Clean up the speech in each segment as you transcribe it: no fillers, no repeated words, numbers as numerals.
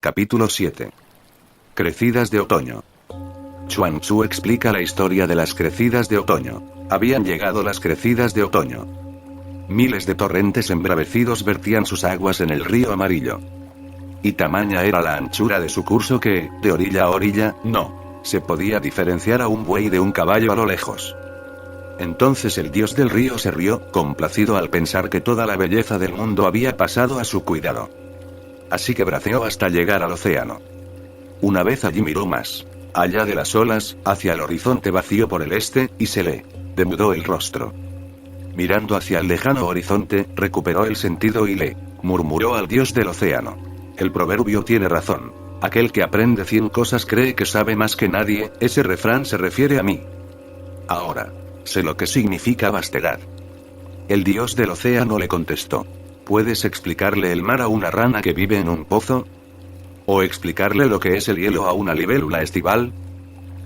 Capítulo 7. Crecidas de otoño. Chuang-Tzu explica la historia de las crecidas de otoño. Habían llegado las crecidas de otoño. Miles de torrentes embravecidos vertían sus aguas en el río amarillo. Y tamaña era la anchura de su curso que, de orilla a orilla, no se podía diferenciar a un buey de un caballo a lo lejos. Entonces el dios del río se rió, complacido al pensar que toda la belleza del mundo había pasado a su cuidado. Así que braceó hasta llegar al océano. Una vez allí miró más allá de las olas, hacia el horizonte vacío por el este, y se le demudó el rostro. Mirando hacia el lejano horizonte, recuperó el sentido y le murmuró al dios del océano: el proverbio tiene razón. Aquel que aprende 100 cosas cree que sabe más que nadie. Ese refrán se refiere a mí. Ahora sé lo que significa vastedad. El dios del océano le contestó: ¿puedes explicarle el mar a una rana que vive en un pozo? ¿O explicarle lo que es el hielo a una libélula estival?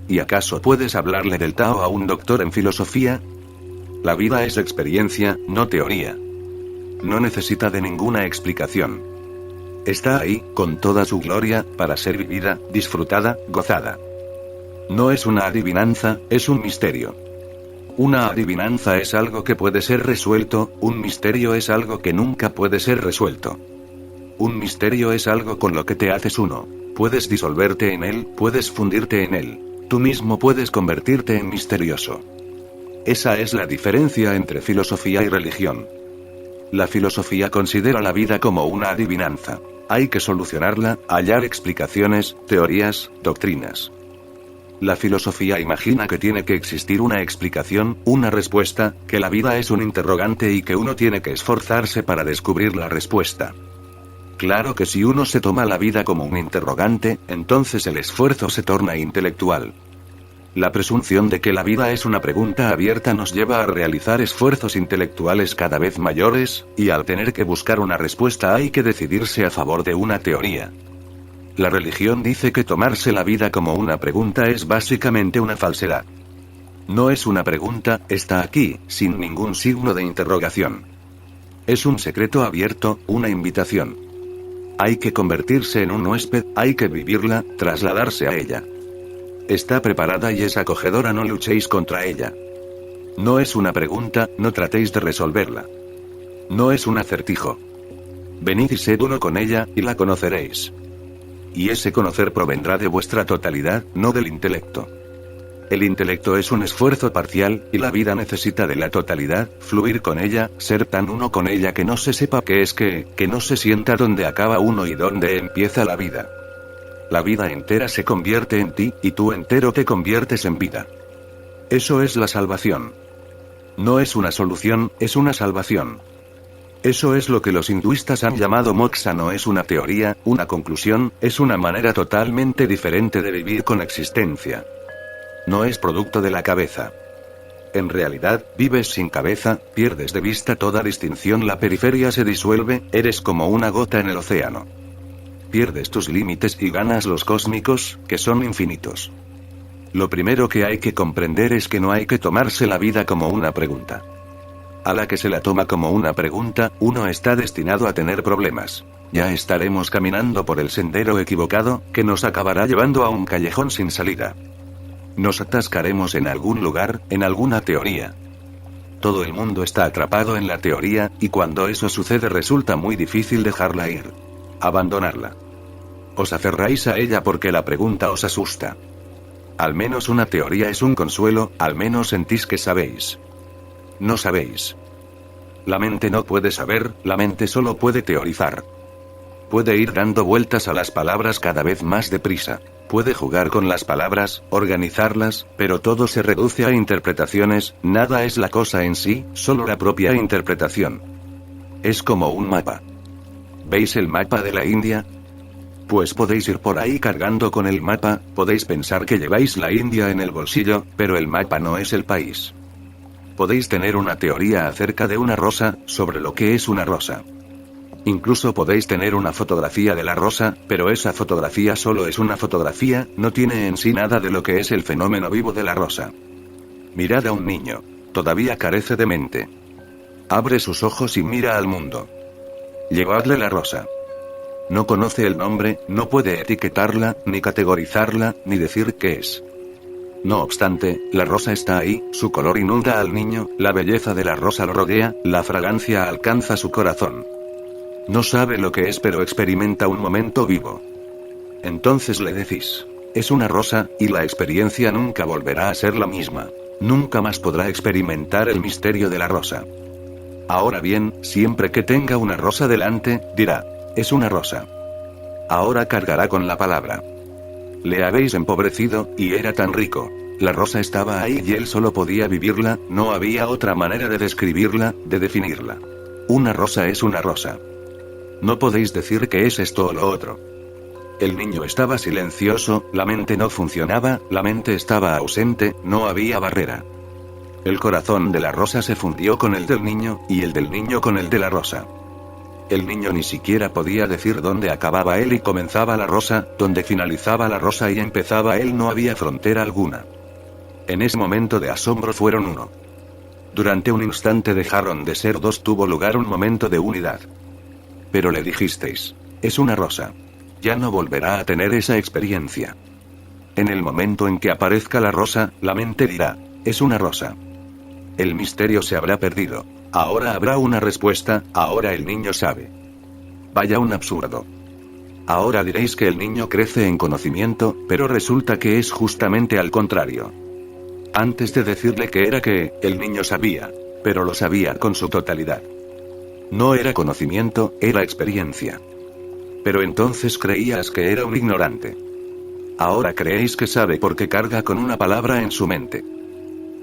¿Y acaso puedes hablarle del Tao a un doctor en filosofía? La vida es experiencia, no teoría. No necesita de ninguna explicación. Está ahí, con toda su gloria, para ser vivida, disfrutada, gozada. No es una adivinanza, es un misterio. Una adivinanza es algo que puede ser resuelto, un misterio es algo que nunca puede ser resuelto. Un misterio es algo con lo que te haces uno. Puedes disolverte en él, puedes fundirte en él. Tú mismo puedes convertirte en misterioso. Esa es la diferencia entre filosofía y religión. La filosofía considera la vida como una adivinanza. Hay que solucionarla, hallar explicaciones, teorías, doctrinas. La filosofía imagina que tiene que existir una explicación, una respuesta, que la vida es un interrogante y que uno tiene que esforzarse para descubrir la respuesta. Claro que si uno se toma la vida como un interrogante, entonces el esfuerzo se torna intelectual. La presunción de que la vida es una pregunta abierta nos lleva a realizar esfuerzos intelectuales cada vez mayores, y al tener que buscar una respuesta hay que decidirse a favor de una teoría. La religión dice que tomarse la vida como una pregunta es básicamente una falsedad. No es una pregunta, está aquí, sin ningún signo de interrogación. Es un secreto abierto, una invitación. Hay que convertirse en un huésped, hay que vivirla, trasladarse a ella. Está preparada y es acogedora, no luchéis contra ella. No es una pregunta, no tratéis de resolverla. No es un acertijo. Venid y sed uno con ella, y la conoceréis. Y ese conocer provendrá de vuestra totalidad, no del intelecto. El intelecto es un esfuerzo parcial, y la vida necesita de la totalidad, fluir con ella, ser tan uno con ella que no se sepa qué es que no se sienta dónde acaba uno y dónde empieza la vida. La vida entera se convierte en ti, y tú entero te conviertes en vida. Eso es la salvación. No es una solución, es una salvación. Eso es lo que los hinduistas han llamado moksha. No es una teoría, una conclusión, es una manera totalmente diferente de vivir con existencia. No es producto de la cabeza. En realidad, vives sin cabeza, pierdes de vista toda distinción, la periferia se disuelve, eres como una gota en el océano. Pierdes tus límites y ganas los cósmicos, que son infinitos. Lo primero que hay que comprender es que no hay que tomarse la vida como una pregunta. A la que se la toma como una pregunta, uno está destinado a tener problemas. Ya estaremos caminando por el sendero equivocado, que nos acabará llevando a un callejón sin salida. Nos atascaremos en algún lugar, en alguna teoría. Todo el mundo está atrapado en la teoría, y cuando eso sucede resulta muy difícil dejarla ir. Abandonarla. Os aferráis a ella porque la pregunta os asusta. Al menos una teoría es un consuelo, al menos sentís que sabéis. No sabéis. La mente no puede saber, la mente solo puede teorizar. Puede ir dando vueltas a las palabras cada vez más deprisa. Puede jugar con las palabras, organizarlas, pero todo se reduce a interpretaciones, nada es la cosa en sí, solo la propia interpretación. Es como un mapa. ¿Veis el mapa de la India? Pues podéis ir por ahí cargando con el mapa, podéis pensar que lleváis la India en el bolsillo, pero el mapa no es el país. Podéis tener una teoría acerca de una rosa, sobre lo que es una rosa. Incluso podéis tener una fotografía de la rosa, pero esa fotografía solo es una fotografía, no tiene en sí nada de lo que es el fenómeno vivo de la rosa. Mirad a un niño. Todavía carece de mente. Abre sus ojos y mira al mundo. Llevadle la rosa. No conoce el nombre, no puede etiquetarla, ni categorizarla, ni decir qué es. No obstante, la rosa está ahí, su color inunda al niño, la belleza de la rosa lo rodea, la fragancia alcanza su corazón. No sabe lo que es, pero experimenta un momento vivo. Entonces le decís, es una rosa, y la experiencia nunca volverá a ser la misma. Nunca más podrá experimentar el misterio de la rosa. Ahora bien, siempre que tenga una rosa delante, dirá, es una rosa. Ahora cargará con la palabra. Le habéis empobrecido, y era tan rico. La rosa estaba ahí y él solo podía vivirla, no había otra manera de describirla, de definirla. Una rosa es una rosa. No podéis decir que es esto o lo otro. El niño estaba silencioso, la mente no funcionaba, la mente estaba ausente, no había barrera. El corazón de la rosa se fundió con el del niño, y el del niño con el de la rosa. El niño ni siquiera podía decir dónde acababa él y comenzaba la rosa, dónde finalizaba la rosa y empezaba él, no había frontera alguna. En ese momento de asombro fueron uno. Durante un instante dejaron de ser dos, tuvo lugar un momento de unidad. Pero le dijisteis, es una rosa. Ya no volverá a tener esa experiencia. En el momento en que aparezca la rosa, la mente dirá, es una rosa. El misterio se habrá perdido. Ahora habrá una respuesta, ahora el niño sabe. Vaya un absurdo. Ahora diréis que el niño crece en conocimiento, pero resulta que es justamente al contrario. Antes de decirle que era que, el niño sabía, pero lo sabía con su totalidad. No era conocimiento, era experiencia. Pero entonces creías que era un ignorante. Ahora creéis que sabe porque carga con una palabra en su mente.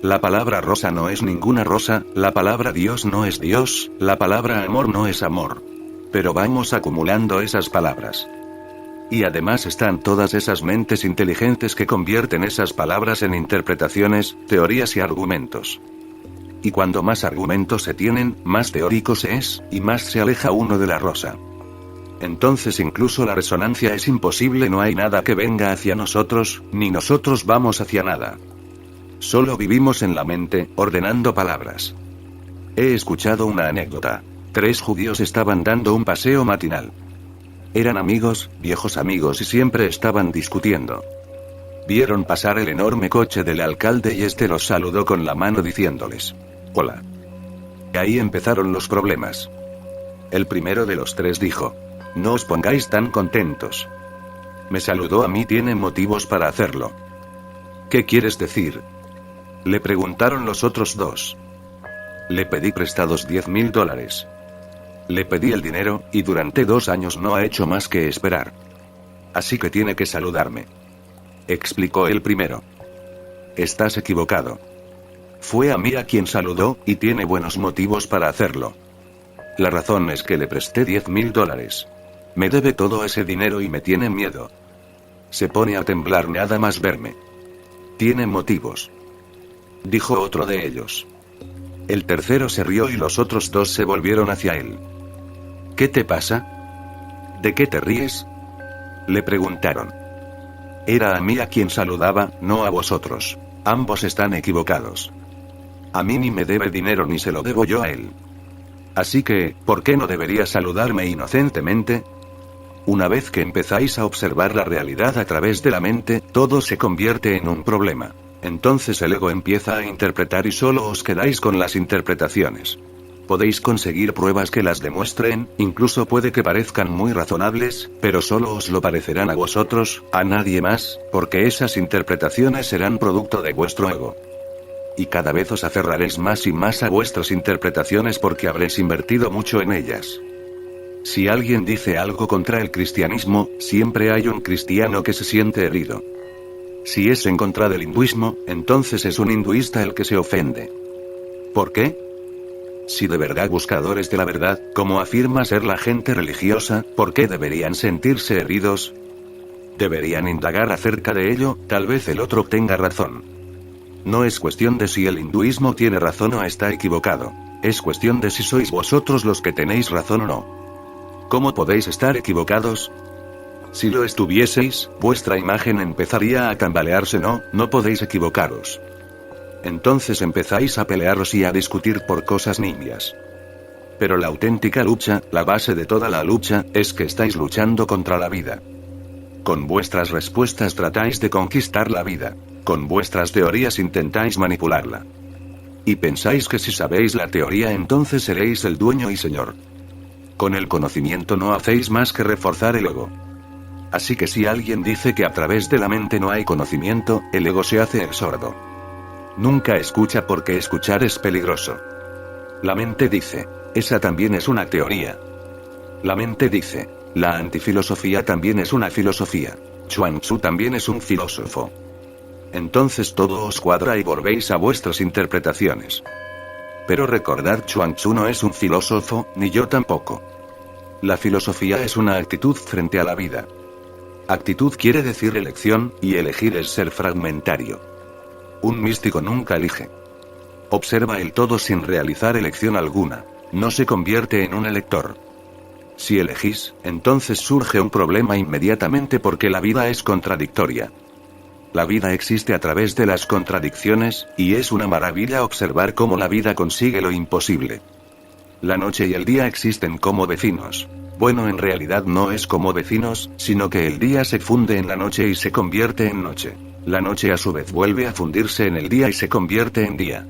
La palabra rosa no es ninguna rosa, la palabra Dios no es Dios, la palabra amor no es amor. Pero vamos acumulando esas palabras. Y además están todas esas mentes inteligentes que convierten esas palabras en interpretaciones, teorías y argumentos. Y cuando más argumentos se tienen, más teórico se es, y más se aleja uno de la rosa. Entonces incluso la resonancia es imposible, no hay nada que venga hacia nosotros, ni nosotros vamos hacia nada. Solo vivimos en la mente, ordenando palabras. He escuchado una anécdota. 3 judíos estaban dando un paseo matinal. Eran amigos, viejos amigos y siempre estaban discutiendo. Vieron pasar el enorme coche del alcalde y este los saludó con la mano diciéndoles, hola. Y ahí empezaron los problemas. El primero de los 3 dijo, no os pongáis tan contentos. Me saludó a mí, tiene motivos para hacerlo. ¿Qué quieres decir? Le preguntaron los otros 2. Le pedí prestados $10,000. Le pedí el dinero, y durante 2 años no ha hecho más que esperar. Así que tiene que saludarme. Explicó el primero. Estás equivocado. Fue a mí a quien saludó, y tiene buenos motivos para hacerlo. La razón es que le presté $10,000. Me debe todo ese dinero y me tiene miedo. Se pone a temblar nada más verme. Tiene motivos. Dijo otro de ellos. El tercero se rió y los otros 2 se volvieron hacia él. ¿Qué te pasa? ¿De qué te ríes? Le preguntaron. Era a mí a quien saludaba, no a vosotros. Ambos están equivocados. A mí ni me debe dinero ni se lo debo yo a él. Así que, ¿por qué no debería saludarme inocentemente? Una vez que empezáis a observar la realidad a través de la mente, todo se convierte en un problema. Entonces el ego empieza a interpretar y solo os quedáis con las interpretaciones. Podéis conseguir pruebas que las demuestren, incluso puede que parezcan muy razonables, pero solo os lo parecerán a vosotros, a nadie más, porque esas interpretaciones serán producto de vuestro ego. Y cada vez os aferraréis más y más a vuestras interpretaciones porque habréis invertido mucho en ellas. Si alguien dice algo contra el cristianismo, siempre hay un cristiano que se siente herido. Si es en contra del hinduismo, entonces es un hinduista el que se ofende. ¿Por qué? Si de verdad buscadores de la verdad, como afirma ser la gente religiosa, ¿por qué deberían sentirse heridos? Deberían indagar acerca de ello, tal vez el otro tenga razón. No es cuestión de si el hinduismo tiene razón o está equivocado. Es cuestión de si sois vosotros los que tenéis razón o no. ¿Cómo podéis estar equivocados? Si lo estuvieseis, vuestra imagen empezaría a tambalearse. No podéis equivocaros. Entonces empezáis a pelearos y a discutir por cosas nimias. Pero la auténtica lucha, la base de toda la lucha, es que estáis luchando contra la vida. Con vuestras respuestas tratáis de conquistar la vida. Con vuestras teorías intentáis manipularla. Y pensáis que si sabéis la teoría entonces seréis el dueño y señor. Con el conocimiento no hacéis más que reforzar el ego. Así que si alguien dice que a través de la mente no hay conocimiento, el ego se hace el sordo. Nunca escucha porque escuchar es peligroso. La mente dice, esa también es una teoría. La mente dice, la antifilosofía también es una filosofía. Chuang Tzu también es un filósofo. Entonces todo os cuadra y volvéis a vuestras interpretaciones. Pero recordad, Chuang Tzu no es un filósofo, ni yo tampoco. La filosofía es una actitud frente a la vida. Actitud quiere decir elección, y elegir es ser fragmentario. Un místico nunca elige. Observa el todo sin realizar elección alguna. No se convierte en un elector. Si elegís, entonces surge un problema inmediatamente porque la vida es contradictoria. La vida existe a través de las contradicciones, y es una maravilla observar cómo la vida consigue lo imposible. La noche y el día existen como vecinos. Bueno, en realidad no es como vecinos, sino que el día se funde en la noche y se convierte en noche. La noche a su vez vuelve a fundirse en el día y se convierte en día.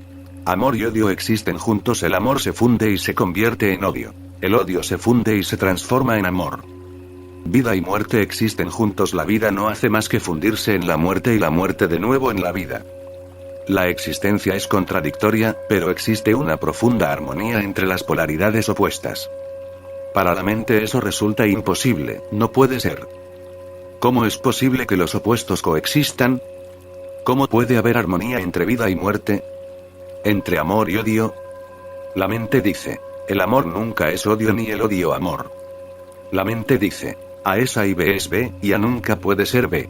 Amor y odio existen juntos, el amor se funde y se convierte en odio. El odio se funde y se transforma en amor. Vida y muerte existen juntos, la vida no hace más que fundirse en la muerte y la muerte de nuevo en la vida. La existencia es contradictoria, pero existe una profunda armonía entre las polaridades opuestas. Para la mente eso resulta imposible, no puede ser. ¿Cómo es posible que los opuestos coexistan? ¿Cómo puede haber armonía entre vida y muerte? ¿Entre amor y odio? La mente dice, el amor nunca es odio ni el odio amor. La mente dice, A es A y B es B, y A nunca puede ser B.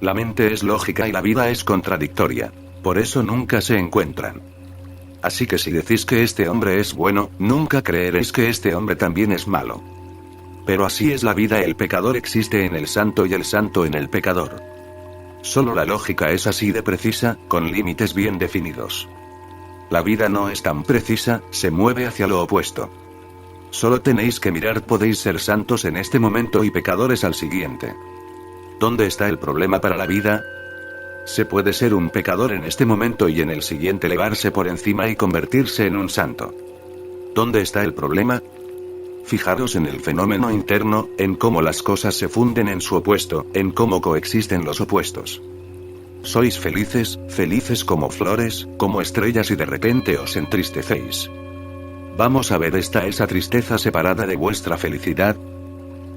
La mente es lógica y la vida es contradictoria. Por eso nunca se encuentran. Así que si decís que este hombre es bueno, nunca creeréis que este hombre también es malo. Pero así es la vida, el pecador existe en el santo y el santo en el pecador. Solo la lógica es así de precisa, con límites bien definidos. La vida no es tan precisa, se mueve hacia lo opuesto. Solo tenéis que mirar, podéis ser santos en este momento y pecadores al siguiente. ¿Dónde está el problema para la vida? Se puede ser un pecador en este momento y en el siguiente elevarse por encima y convertirse en un santo. ¿Dónde está el problema? Fijaros en el fenómeno interno, en cómo las cosas se funden en su opuesto, en cómo coexisten los opuestos. Sois felices, felices como flores, como estrellas y de repente os entristecéis. Vamos a ver, ¿está esa tristeza separada de vuestra felicidad?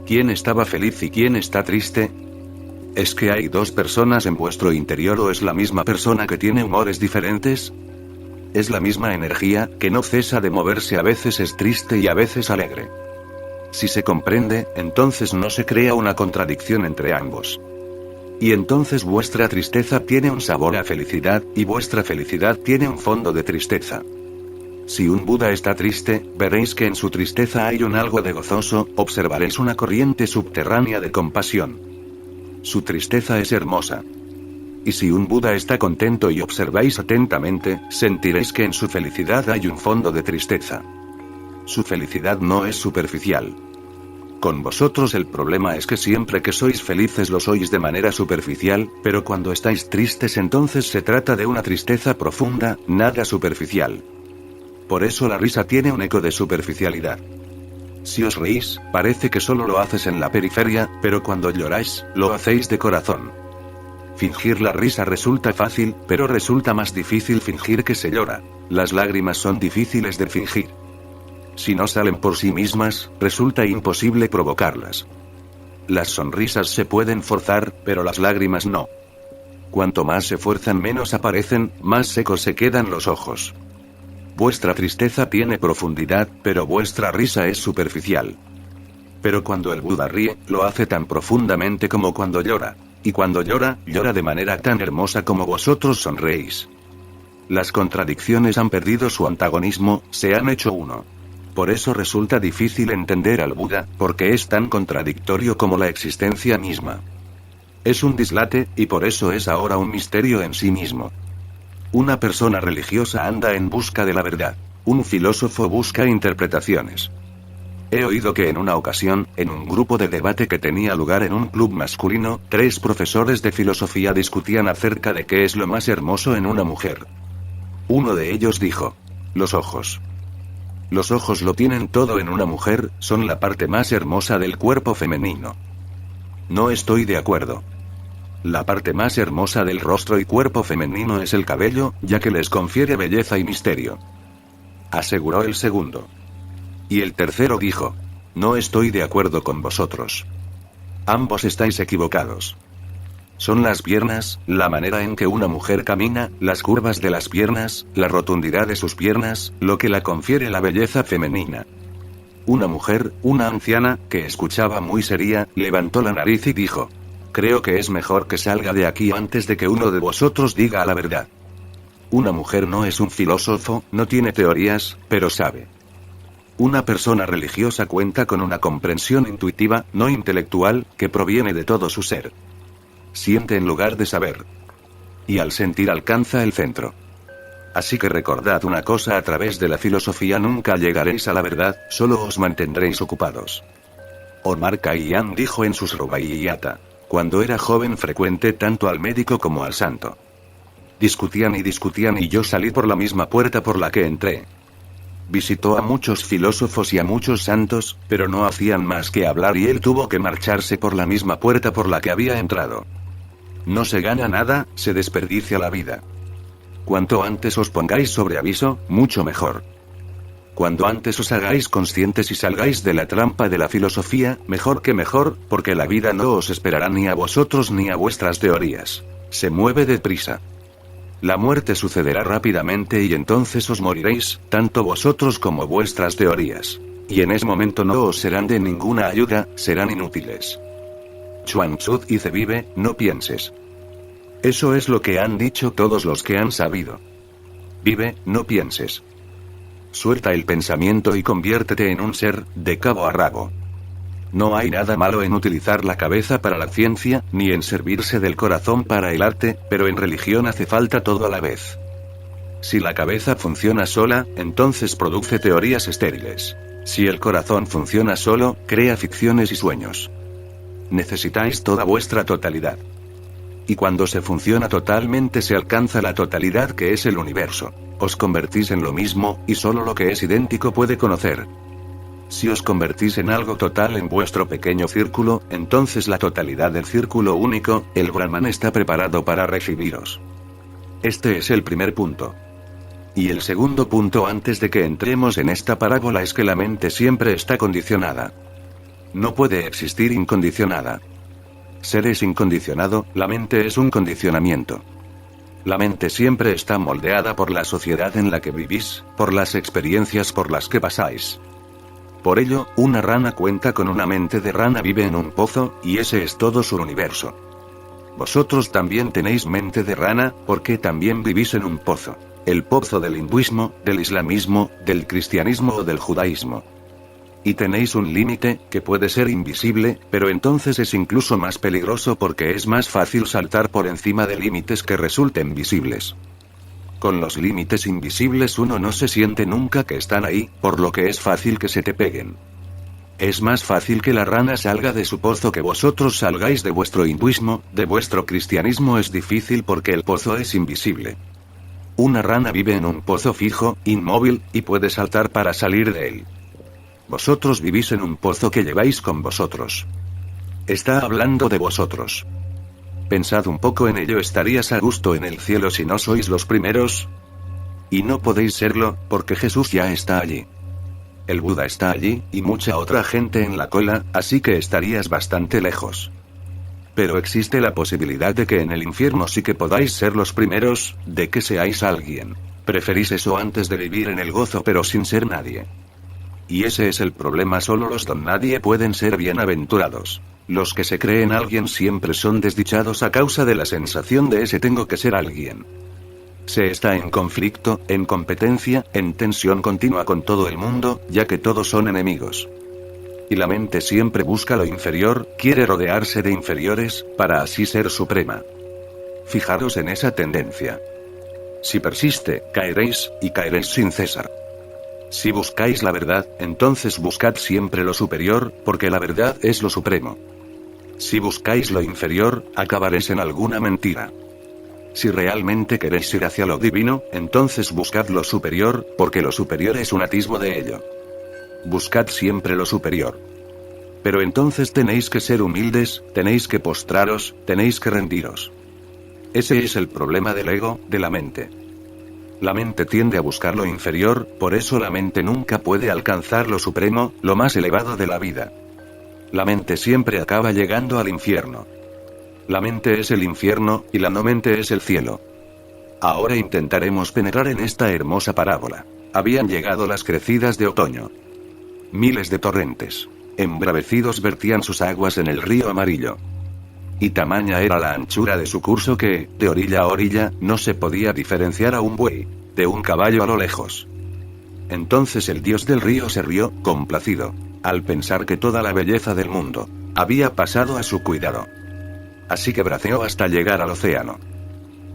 ¿Quién estaba feliz y quién está triste? ¿Es que hay dos personas en vuestro interior o es la misma persona que tiene humores diferentes? Es la misma energía, que no cesa de moverse, a veces es triste y a veces alegre. Si se comprende, entonces no se crea una contradicción entre ambos. Y entonces vuestra tristeza tiene un sabor a felicidad, y vuestra felicidad tiene un fondo de tristeza. Si un Buda está triste, veréis que en su tristeza hay un algo de gozoso, observaréis una corriente subterránea de compasión. Su tristeza es hermosa. Y si un Buda está contento y observáis atentamente, sentiréis que en su felicidad hay un fondo de tristeza. Su felicidad no es superficial. Con vosotros el problema es que siempre que sois felices lo sois de manera superficial, pero cuando estáis tristes entonces se trata de una tristeza profunda, nada superficial. Por eso la risa tiene un eco de superficialidad. Si os reís, parece que solo lo haces en la periferia, pero cuando lloráis, lo hacéis de corazón. Fingir la risa resulta fácil, pero resulta más difícil fingir que se llora. Las lágrimas son difíciles de fingir. Si no salen por sí mismas, resulta imposible provocarlas. Las sonrisas se pueden forzar, pero las lágrimas no. Cuanto más se fuerzan, menos aparecen, más secos se quedan los ojos. Vuestra tristeza tiene profundidad, pero vuestra risa es superficial. Pero cuando el Buda ríe, lo hace tan profundamente como cuando llora. Y cuando llora, llora de manera tan hermosa como vosotros sonreís. Las contradicciones han perdido su antagonismo, se han hecho uno. Por eso resulta difícil entender al Buda, porque es tan contradictorio como la existencia misma. Es un dislate, y por eso es ahora un misterio en sí mismo. Una persona religiosa anda en busca de la verdad. Un filósofo busca interpretaciones. He oído que en una ocasión, en un grupo de debate que tenía lugar en un club masculino, 3 profesores de filosofía discutían acerca de qué es lo más hermoso en una mujer. Uno de ellos dijo: los ojos. Los ojos lo tienen todo en una mujer, son la parte más hermosa del cuerpo femenino. No estoy de acuerdo. La parte más hermosa del rostro y cuerpo femenino es el cabello, ya que les confiere belleza y misterio, aseguró el segundo. Y el tercero dijo: no estoy de acuerdo con vosotros. Ambos estáis equivocados. Son las piernas, la manera en que una mujer camina, las curvas de las piernas, la rotundidad de sus piernas, lo que la confiere la belleza femenina. Una mujer, una anciana, que escuchaba muy seria, levantó la nariz y dijo: creo que es mejor que salga de aquí antes de que uno de vosotros diga la verdad. Una mujer no es un filósofo, no tiene teorías, pero sabe. Una persona religiosa cuenta con una comprensión intuitiva, no intelectual, que proviene de todo su ser. Siente en lugar de saber. Y al sentir alcanza el centro. Así que recordad una cosa: a través de la filosofía nunca llegaréis a la verdad, solo os mantendréis ocupados. Omar Khayyam dijo en sus Rubaiyat: cuando era joven frecuenté tanto al médico como al santo. Discutían y yo salí por la misma puerta por la que entré. Visitó a muchos filósofos y a muchos santos, pero no hacían más que hablar y él tuvo que marcharse por la misma puerta por la que había entrado. No se gana nada, se desperdicia la vida. Cuanto antes os pongáis sobre aviso, mucho mejor. Cuando antes os hagáis conscientes y salgáis de la trampa de la filosofía, mejor que mejor, porque la vida no os esperará ni a vosotros ni a vuestras teorías. Se mueve deprisa. La muerte sucederá rápidamente y entonces os moriréis, tanto vosotros como vuestras teorías. Y en ese momento no os serán de ninguna ayuda, serán inútiles. Chuang Tzu dice: vive, no pienses. Eso es lo que han dicho todos los que han sabido. Vive, no pienses. Suelta el pensamiento y conviértete en un ser, de cabo a rabo. No hay nada malo en utilizar la cabeza para la ciencia, ni en servirse del corazón para el arte, pero en religión hace falta todo a la vez. Si la cabeza funciona sola, entonces produce teorías estériles. Si el corazón funciona solo, crea ficciones y sueños. Necesitáis toda vuestra totalidad. Y cuando se funciona totalmente se alcanza la totalidad que es el universo. Os convertís en lo mismo, y solo lo que es idéntico puede conocer. Si os convertís en algo total en vuestro pequeño círculo, entonces la totalidad del círculo único, el Brahman, está preparado para recibiros. Este es el primer punto. Y el segundo punto antes de que entremos en esta parábola es que la mente siempre está condicionada. No puede existir incondicionada. Ser es incondicionado, la mente es un condicionamiento. La mente siempre está moldeada por la sociedad en la que vivís, por las experiencias por las que pasáis. Por ello, una rana cuenta con una mente de rana, vive en un pozo, y ese es todo su universo. Vosotros también tenéis mente de rana, porque también vivís en un pozo. El pozo del hinduismo, del islamismo, del cristianismo o del judaísmo. Y tenéis un límite, que puede ser invisible, pero entonces es incluso más peligroso porque es más fácil saltar por encima de límites que resulten visibles. Con los límites invisibles uno no se siente nunca que están ahí, por lo que es fácil que se te peguen. Es más fácil que la rana salga de su pozo que vosotros salgáis de vuestro hinduismo, de vuestro cristianismo es difícil porque el pozo es invisible. Una rana vive en un pozo fijo, inmóvil, y puede saltar para salir de él. Vosotros vivís en un pozo que lleváis con vosotros. Está hablando de vosotros. Pensad un poco en ello. ¿Estarías a gusto en el cielo si no sois los primeros? Y no podéis serlo, porque Jesús ya está allí. El Buda está allí, y mucha otra gente en la cola, así que estarías bastante lejos. Pero existe la posibilidad de que en el infierno sí que podáis ser los primeros, de que seáis alguien. Preferís eso antes de vivir en el gozo pero sin ser nadie. Y ese es el problema, solo los don nadie pueden ser bienaventurados. Los que se creen alguien siempre son desdichados a causa de la sensación de ese tengo que ser alguien. Se está en conflicto, en competencia, en tensión continua con todo el mundo, ya que todos son enemigos. Y la mente siempre busca lo inferior, quiere rodearse de inferiores, para así ser suprema. Fijaros en esa tendencia. Si persiste, caeréis, y caeréis sin cesar. Si buscáis la verdad, entonces buscad siempre lo superior, porque la verdad es lo supremo. Si buscáis lo inferior, acabaréis en alguna mentira. Si realmente queréis ir hacia lo divino, entonces buscad lo superior, porque lo superior es un atisbo de ello. Buscad siempre lo superior. Pero entonces tenéis que ser humildes, tenéis que postraros, tenéis que rendiros. Ese es el problema del ego, de la mente. La mente tiende a buscar lo inferior, por eso la mente nunca puede alcanzar lo supremo, lo más elevado de la vida. La mente siempre acaba llegando al infierno. La mente es el infierno, y la no mente es el cielo. Ahora intentaremos penetrar en esta hermosa parábola. Habían llegado las crecidas de otoño. Miles de torrentes, embravecidos, vertían sus aguas en el río amarillo. Y tamaña era la anchura de su curso que, de orilla a orilla, no se podía diferenciar a un buey de un caballo a lo lejos. Entonces el dios del río se rió, complacido, al pensar que toda la belleza del mundo había pasado a su cuidado. Así que braceó hasta llegar al océano.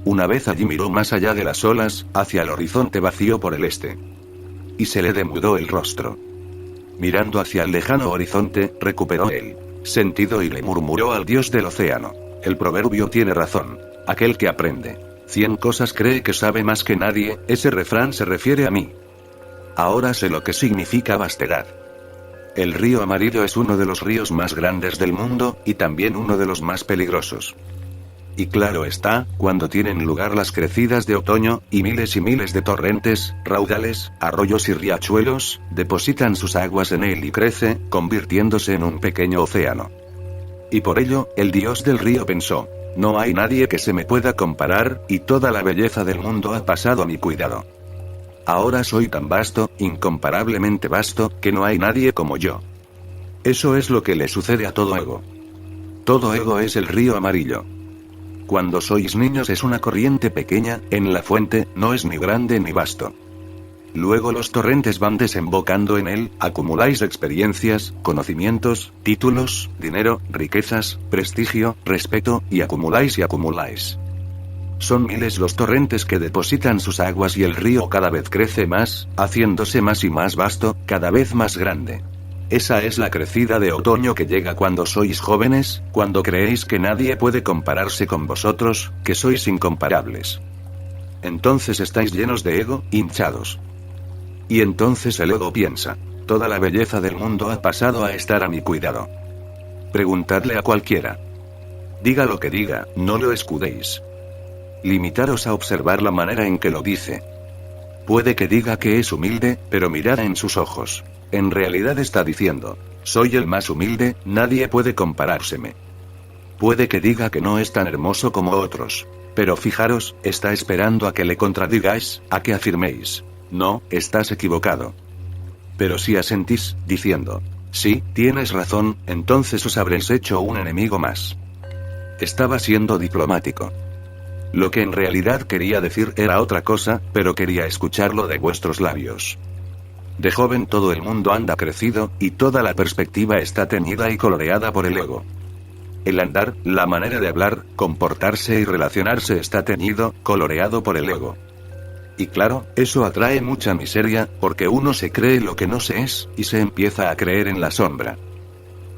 Una vez allí miró más allá de las olas, hacia el horizonte vacío por el este. Y se le demudó el rostro. Mirando hacia el lejano horizonte, recuperó el sentido y le murmuró al dios del océano: el proverbio tiene razón. Aquel que aprende 100 cosas cree que sabe más que nadie, ese refrán se refiere a mí. Ahora sé lo que significa vastedad. El río amarillo es uno de los ríos más grandes del mundo, y también uno de los más peligrosos. Y claro está, cuando tienen lugar las crecidas de otoño, y miles de torrentes, raudales, arroyos y riachuelos, depositan sus aguas en él y crece, convirtiéndose en un pequeño océano. Y por ello, el dios del río pensó: no hay nadie que se me pueda comparar, y toda la belleza del mundo ha pasado a mi cuidado. Ahora soy tan vasto, incomparablemente vasto, que no hay nadie como yo. Eso es lo que le sucede a todo ego. Todo ego es el río amarillo. Cuando sois niños es una corriente pequeña, en la fuente, no es ni grande ni vasto. Luego los torrentes van desembocando en él, acumuláis experiencias, conocimientos, títulos, dinero, riquezas, prestigio, respeto, y acumuláis y acumuláis. Son miles los torrentes que depositan sus aguas y el río cada vez crece más, haciéndose más y más vasto, cada vez más grande. Esa es la crecida de otoño que llega cuando sois jóvenes, cuando creéis que nadie puede compararse con vosotros, que sois incomparables. Entonces estáis llenos de ego, hinchados. Y entonces el ego piensa: toda la belleza del mundo ha pasado a estar a mi cuidado. Preguntadle a cualquiera. Diga lo que diga, no lo escudéis. Limitaros a observar la manera en que lo dice. Puede que diga que es humilde, pero mirad en sus ojos. En realidad está diciendo: soy el más humilde, nadie puede comparárseme. Puede que diga que no es tan hermoso como otros. Pero fijaros, está esperando a que le contradigáis, a que afirméis: no, estás equivocado. Pero si asentís, diciendo: sí, tienes razón, entonces os habréis hecho un enemigo más. Estaba siendo diplomático. Lo que en realidad quería decir era otra cosa, pero quería escucharlo de vuestros labios. De joven todo el mundo anda crecido, y toda la perspectiva está teñida y coloreada por el ego. El andar, la manera de hablar, comportarse y relacionarse está teñido, coloreado por el ego. Y claro, eso atrae mucha miseria, porque uno se cree lo que no se es, y se empieza a creer en la sombra.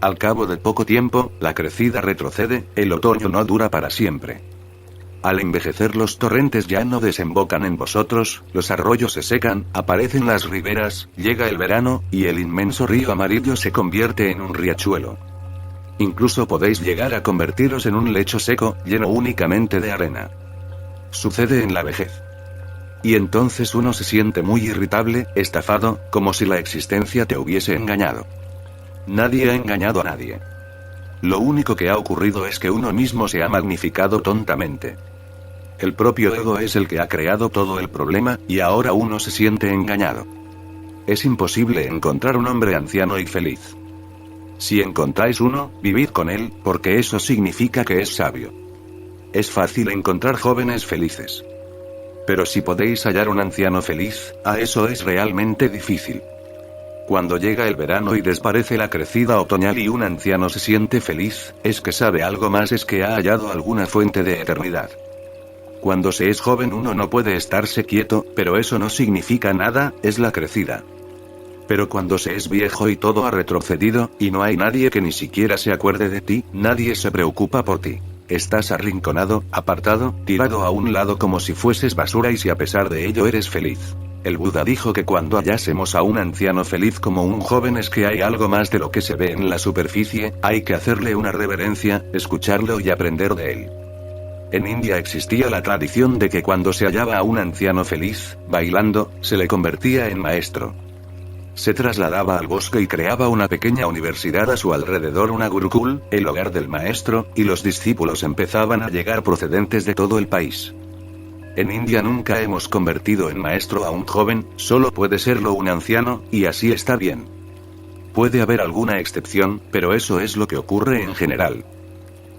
Al cabo de poco tiempo, la crecida retrocede, el otoño no dura para siempre. Al envejecer los torrentes ya no desembocan en vosotros, los arroyos se secan, aparecen las riberas, llega el verano, y el inmenso río amarillo se convierte en un riachuelo. Incluso podéis llegar a convertiros en un lecho seco, lleno únicamente de arena. Sucede en la vejez. Y entonces uno se siente muy irritable, estafado, como si la existencia te hubiese engañado. Nadie ha engañado a nadie. Lo único que ha ocurrido es que uno mismo se ha magnificado tontamente. El propio ego es el que ha creado todo el problema, y ahora uno se siente engañado. Es imposible encontrar un hombre anciano y feliz. Si encontráis uno, vivid con él, porque eso significa que es sabio. Es fácil encontrar jóvenes felices. Pero si podéis hallar un anciano feliz, eso es realmente difícil. Cuando llega el verano y desparece la crecida otoñal y un anciano se siente feliz, es que sabe algo más, es que ha hallado alguna fuente de eternidad. Cuando se es joven uno no puede estarse quieto, pero eso no significa nada, es la crecida. Pero cuando se es viejo y todo ha retrocedido, y no hay nadie que ni siquiera se acuerde de ti, nadie se preocupa por ti. Estás arrinconado, apartado, tirado a un lado como si fueses basura y si a pesar de ello eres feliz. El Buda dijo que cuando hallásemos a un anciano feliz como un joven es que hay algo más de lo que se ve en la superficie, hay que hacerle una reverencia, escucharlo y aprender de él. En India existía la tradición de que cuando se hallaba a un anciano feliz, bailando, se le convertía en maestro. Se trasladaba al bosque y creaba una pequeña universidad a su alrededor, una gurukul, el hogar del maestro, y los discípulos empezaban a llegar procedentes de todo el país. En India nunca hemos convertido en maestro a un joven, solo puede serlo un anciano, y así está bien. Puede haber alguna excepción, pero eso es lo que ocurre en general.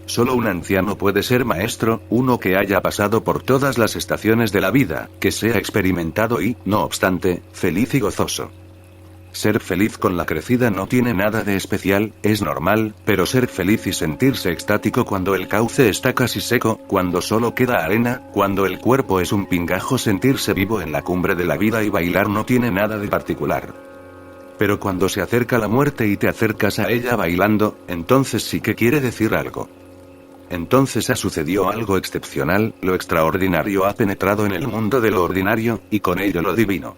Solo un anciano puede ser maestro, uno que haya pasado por todas las estaciones de la vida, que sea experimentado y, no obstante, feliz y gozoso. Ser feliz con la crecida no tiene nada de especial, es normal, pero ser feliz y sentirse extático cuando el cauce está casi seco, cuando solo queda arena, cuando el cuerpo es un pingajo, sentirse vivo en la cumbre de la vida y bailar no tiene nada de particular. Pero cuando se acerca la muerte y te acercas a ella bailando, entonces sí que quiere decir algo. Entonces ha sucedido algo excepcional, lo extraordinario ha penetrado en el mundo de lo ordinario, y con ello lo divino.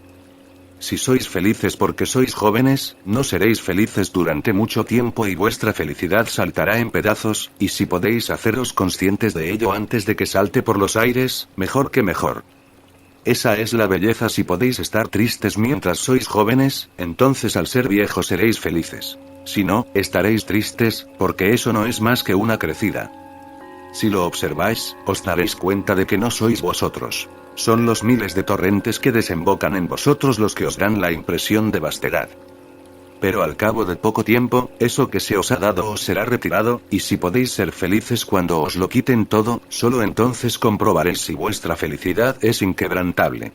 Si sois felices porque sois jóvenes, no seréis felices durante mucho tiempo y vuestra felicidad saltará en pedazos, y si podéis haceros conscientes de ello antes de que salte por los aires, mejor que mejor. Esa es la belleza. Si podéis estar tristes mientras sois jóvenes, entonces al ser viejos seréis felices. Si no, estaréis tristes, porque eso no es más que una crecida. Si lo observáis, os daréis cuenta de que no sois vosotros. Son los miles de torrentes que desembocan en vosotros los que os dan la impresión de vastedad. Pero al cabo de poco tiempo, eso que se os ha dado os será retirado, y si podéis ser felices cuando os lo quiten todo, solo entonces comprobaréis si vuestra felicidad es inquebrantable.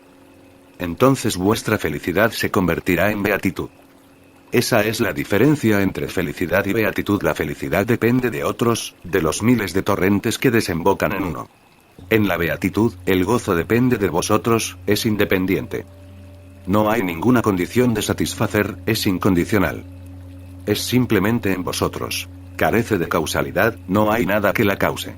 Entonces vuestra felicidad se convertirá en beatitud. Esa es la diferencia entre felicidad y beatitud. La felicidad depende de otros, de los miles de torrentes que desembocan en uno. En la beatitud, el gozo depende de vosotros, es independiente. No hay ninguna condición de satisfacer, es incondicional. Es simplemente en vosotros. Carece de causalidad, no hay nada que la cause.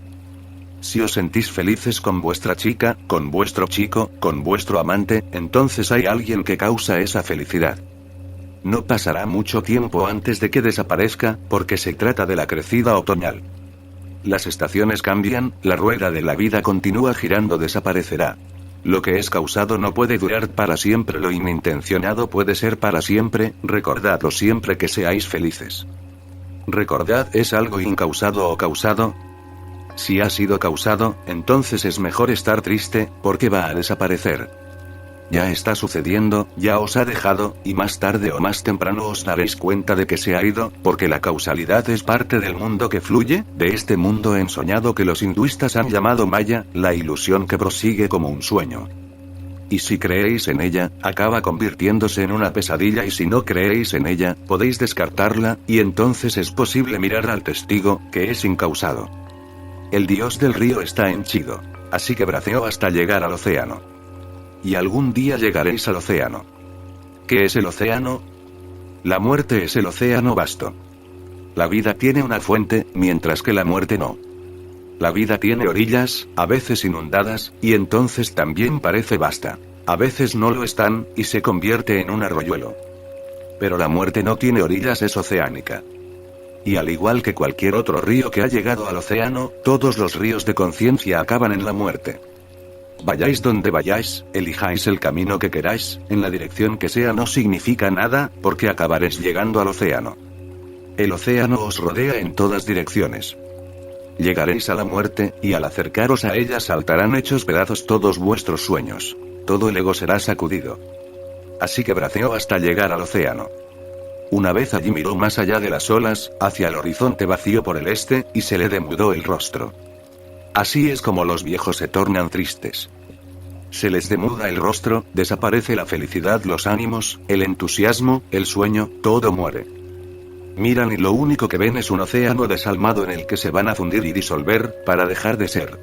Si os sentís felices con vuestra chica, con vuestro chico, con vuestro amante, entonces hay alguien que causa esa felicidad. No pasará mucho tiempo antes de que desaparezca, porque se trata de la crecida otoñal. Las estaciones cambian, la rueda de la vida continúa girando, desaparecerá. Lo que es causado no puede durar para siempre, lo inintencionado puede ser para siempre, recordadlo siempre que seáis felices. Recordad, ¿es algo incausado o causado? Si ha sido causado, entonces es mejor estar triste, porque va a desaparecer. Ya está sucediendo, ya os ha dejado, y más tarde o más temprano os daréis cuenta de que se ha ido, porque la causalidad es parte del mundo que fluye, de este mundo ensoñado que los hinduistas han llamado Maya, la ilusión que prosigue como un sueño. Y si creéis en ella, acaba convirtiéndose en una pesadilla, y si no creéis en ella, podéis descartarla, y entonces es posible mirar al testigo, que es incausado. El dios del río está henchido. Así que braceó hasta llegar al océano. Y algún día llegaréis al océano. ¿Qué es el océano? La muerte es el océano vasto. La vida tiene una fuente, mientras que la muerte no. La vida tiene orillas, a veces inundadas, y entonces también parece vasta. A veces no lo están, y se convierte en un arroyuelo. Pero la muerte no tiene orillas, es oceánica. Y al igual que cualquier otro río que ha llegado al océano, todos los ríos de conciencia acaban en la muerte. Vayáis donde vayáis, elijáis el camino que queráis, en la dirección que sea no significa nada, porque acabaréis llegando al océano. El océano os rodea en todas direcciones. Llegaréis a la muerte, y al acercaros a ella saltarán hechos pedazos todos vuestros sueños. Todo el ego será sacudido. Así que braceó hasta llegar al océano. Una vez allí miró más allá de las olas, hacia el horizonte vacío por el este, y se le demudó el rostro. Así es como los viejos se tornan tristes. Se les demuda el rostro, desaparece la felicidad, los ánimos, el entusiasmo, el sueño, todo muere. Miran y lo único que ven es un océano desalmado en el que se van a fundir y disolver, para dejar de ser.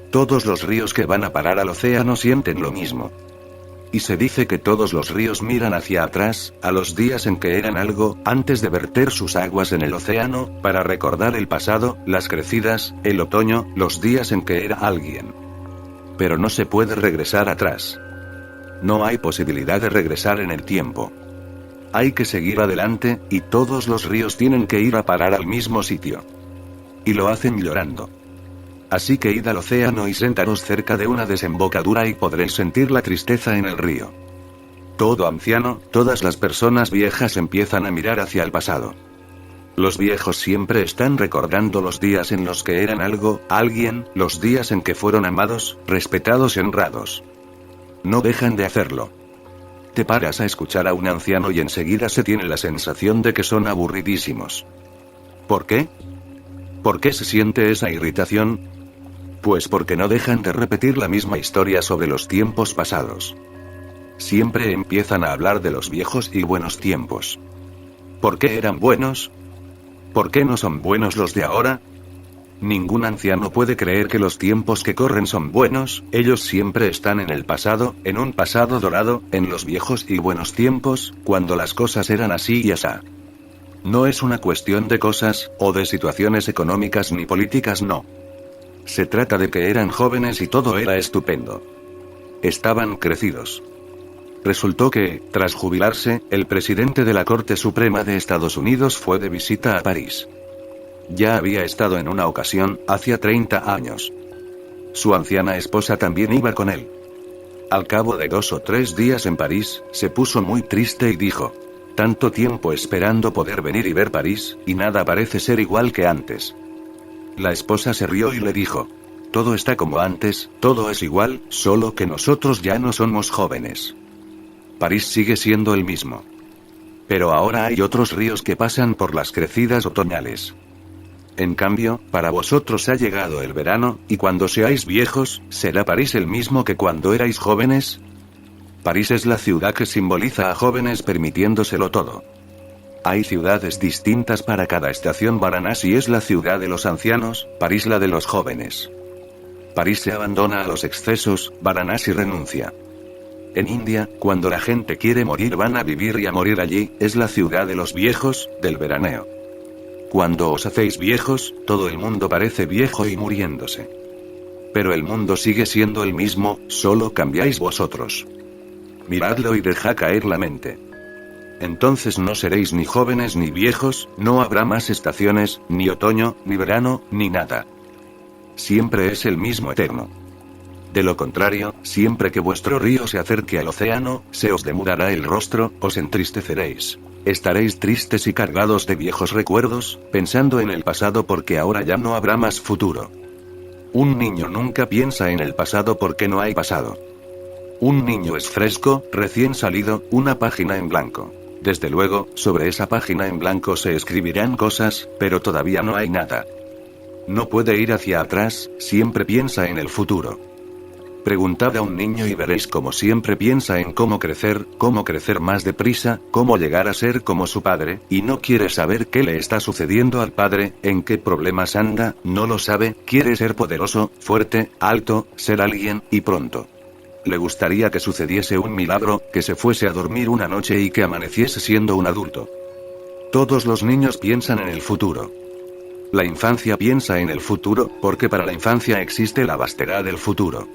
Todos los ríos que van a parar al océano sienten lo mismo. Y se dice que todos los ríos miran hacia atrás, a los días en que eran algo, antes de verter sus aguas en el océano, para recordar el pasado, las crecidas, el otoño, los días en que era alguien. Pero no se puede regresar atrás. No hay posibilidad de regresar en el tiempo. Hay que seguir adelante, y todos los ríos tienen que ir a parar al mismo sitio. Y lo hacen llorando. Así que id al océano y sentaros cerca de una desembocadura y podréis sentir la tristeza en el río. Todo anciano, todas las personas viejas empiezan a mirar hacia el pasado. Los viejos siempre están recordando los días en los que eran algo, alguien, los días en que fueron amados, respetados y honrados. No dejan de hacerlo. Te paras a escuchar a un anciano y enseguida se tiene la sensación de que son aburridísimos. ¿Por qué? ¿Por qué se siente esa irritación? Pues porque no dejan de repetir la misma historia sobre los tiempos pasados. Siempre empiezan a hablar de los viejos y buenos tiempos. ¿Por qué eran buenos? ¿Por qué no son buenos los de ahora? Ningún anciano puede creer que los tiempos que corren son buenos, ellos siempre están en el pasado, en un pasado dorado, en los viejos y buenos tiempos, cuando las cosas eran así y asá. No es una cuestión de cosas, o de situaciones económicas ni políticas, no. Se trata de que eran jóvenes y todo era estupendo. Estaban crecidos. Resultó que, tras jubilarse, el presidente de la Corte Suprema de Estados Unidos fue de visita a París. Ya había estado en una ocasión, hacía 30 años. Su anciana esposa también iba con él. Al cabo de 2 o 3 días en París, se puso muy triste y dijo: tanto tiempo esperando poder venir y ver París, y nada parece ser igual que antes. La esposa se rió y le dijo: todo está como antes, todo es igual, solo que nosotros ya no somos jóvenes. París sigue siendo el mismo. Pero ahora hay otros ríos que pasan por las crecidas otoñales. En cambio, para vosotros ha llegado el verano, y cuando seáis viejos, ¿será París el mismo que cuando erais jóvenes? París es la ciudad que simboliza a jóvenes permitiéndoselo todo. Hay ciudades distintas para cada estación. Varanasi es la ciudad de los ancianos, París la de los jóvenes. París se abandona a los excesos, Varanasi renuncia. En India, cuando la gente quiere morir van a vivir y a morir allí, es la ciudad de los viejos, del veraneo. Cuando os hacéis viejos, todo el mundo parece viejo y muriéndose. Pero el mundo sigue siendo el mismo, solo cambiáis vosotros. Miradlo y dejad caer la mente. Entonces no seréis ni jóvenes ni viejos, no habrá más estaciones, ni otoño, ni verano, ni nada. Siempre es el mismo eterno. De lo contrario, siempre que vuestro río se acerque al océano, se os demudará el rostro, os entristeceréis. Estaréis tristes y cargados de viejos recuerdos, pensando en el pasado porque ahora ya no habrá más futuro. Un niño nunca piensa en el pasado porque no hay pasado. Un niño es fresco, recién salido, una página en blanco. Desde luego, sobre esa página en blanco se escribirán cosas, pero todavía no hay nada. No puede ir hacia atrás, siempre piensa en el futuro. Preguntad a un niño y veréis cómo siempre piensa en cómo crecer más deprisa, cómo llegar a ser como su padre, y no quiere saber qué le está sucediendo al padre, en qué problemas anda, no lo sabe, quiere ser poderoso, fuerte, alto, ser alguien, y pronto. Le gustaría que sucediese un milagro, que se fuese a dormir una noche y que amaneciese siendo un adulto. Todos los niños piensan en el futuro. La infancia piensa en el futuro, porque para la infancia existe la vastedad del futuro.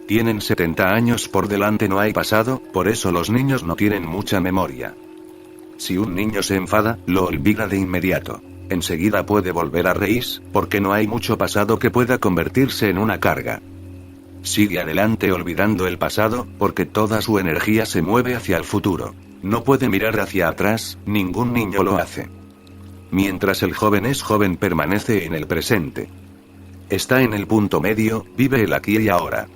Tienen 70 años por delante, no hay pasado, por eso los niños no tienen mucha memoria. Si un niño se enfada, lo olvida de inmediato. Enseguida puede volver a reír, porque no hay mucho pasado que pueda convertirse en una carga. Sigue adelante olvidando el pasado, porque toda su energía se mueve hacia el futuro. No puede mirar hacia atrás, ningún niño lo hace. Mientras el joven es joven permanece en el presente. Está en el punto medio, vive el aquí y ahora.